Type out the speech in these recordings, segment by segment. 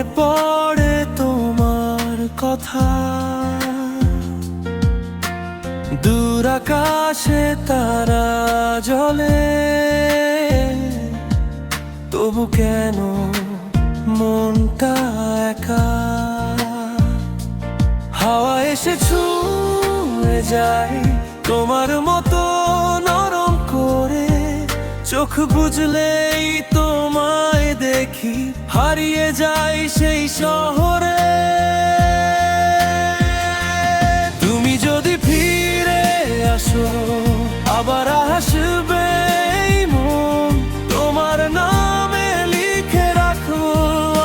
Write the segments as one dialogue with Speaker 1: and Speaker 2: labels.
Speaker 1: মনে পড়ে তোমার কথা, দূর আকাশে তারা জ্বলে, তবু কেন মনটা একা। হাওয়া এসে ছুঁয়ে যায় তোমার মতো নরম করে, চোখ বুঝলেই তোমায় দেখি, হারিয়ে যাই সেই শহরে। তুমি যদি ফিরে আসো আবার আসবে এই মন, তোমার নামে লিখে রাখো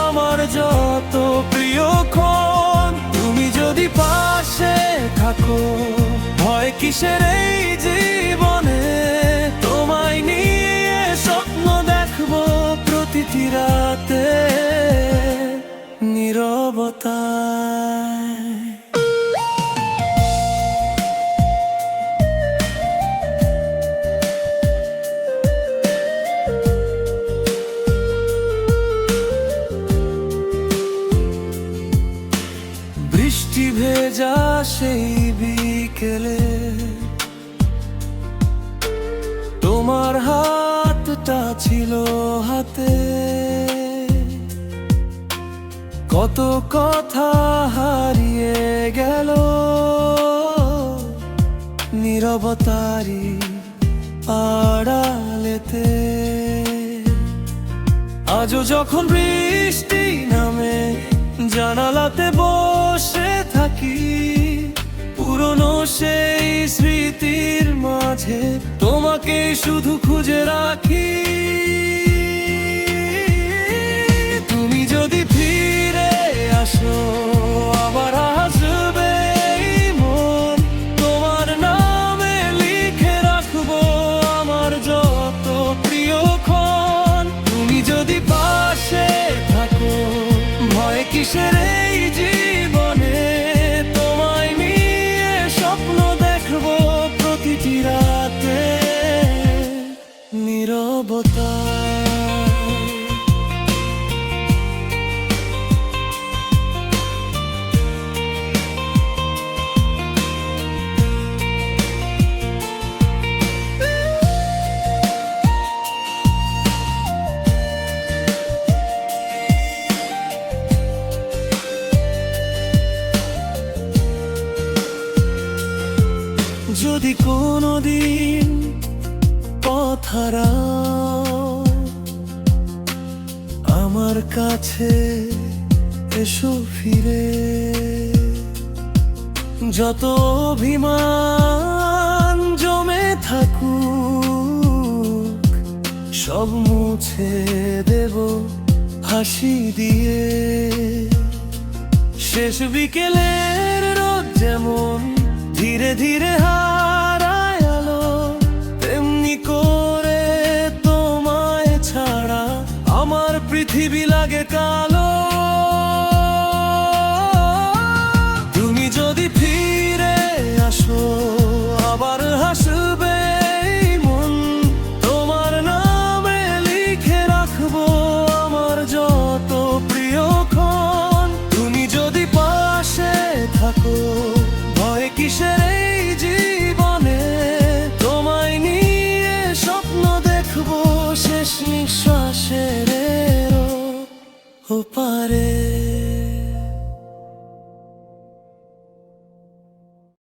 Speaker 1: আমার যত প্রিয় ক্ষণ। তুমি যদি পাশে থাকো ভয় কিসের এই জীবনে, তোমায় নিয়ে স্বপ্ন দেখবো প্রতিটি রাতে নীরবতায়। বৃষ্টি ভেজা সেই বিকেলে তোমার হাতটা ছিল হাতে, কত কথা হারিয়ে গেল নীরবতারি আড়ালেতে। আজও যখন বৃষ্টি নামে জানালাতে বসে থাকি, পুরনো সেই স্মৃতির মাঝে তোমাকে শুধু খুঁজে রাখি। তুমি যদি ফিরে আসো আবার আসবে এই মন, তোমার নামে লিখে রাখবো আমার যত প্রিয় ক্ষণ। তুমি যদি পাশে থাকো ভয় কিসের এই জীবনে, তোমায় নিয়ে স্বপ্ন দেখবো প্রতিটি রাতে নীরবতায়। যদি কোনোদিন পথ হারাও আমার কাছে এসো ফিরে, যত অভিমান জমে থাকুক সব মুছে দেব হাসি দিয়ে। শেষ বিকেলের রোদ যেমন ধীরে ধীরে হারায় আলো, তেমনি করে তোমায় ছাড়া আমার পৃথিবী লাগে কালো। তুমি যদি ফিরে আসো আবার হাসবে এই মন, তোমার নামে লিখে রাখবো আমার যত প্রিয় ক্ষণ। তুমি যদি পাশে থাকো ভয় কিসের এই জীবনে, তোমায় নিয়ে স্বপ্ন দেখবো শেষ নিঃশ্বাসের ওপারে।